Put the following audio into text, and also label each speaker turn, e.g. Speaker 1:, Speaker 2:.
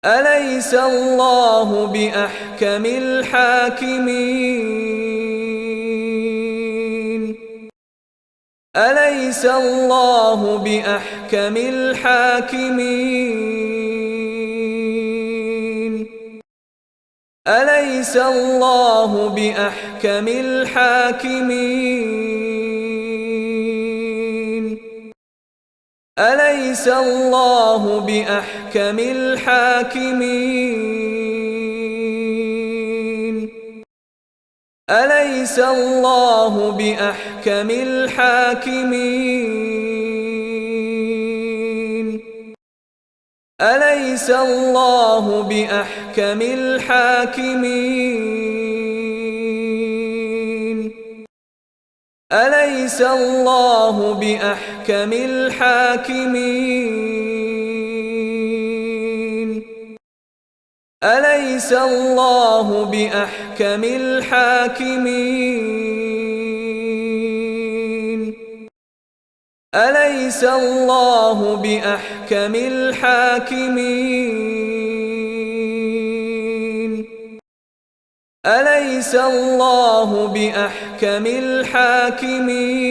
Speaker 1: أليس الله بأحكم الحاكمين أليس الله بأحكم الحاكمين أليس الله بأحكم الحاكمين أليس الله بأحكم الحاكمين أليس الله بأحكم الحاكمين أليس الله بأحكم الحاكمين أليس الله بأحكم الحاكمين أليس الله بأحكم الحاكمين أليس الله بأحكم الحاكمين أليس الله بأحكم الحاكمين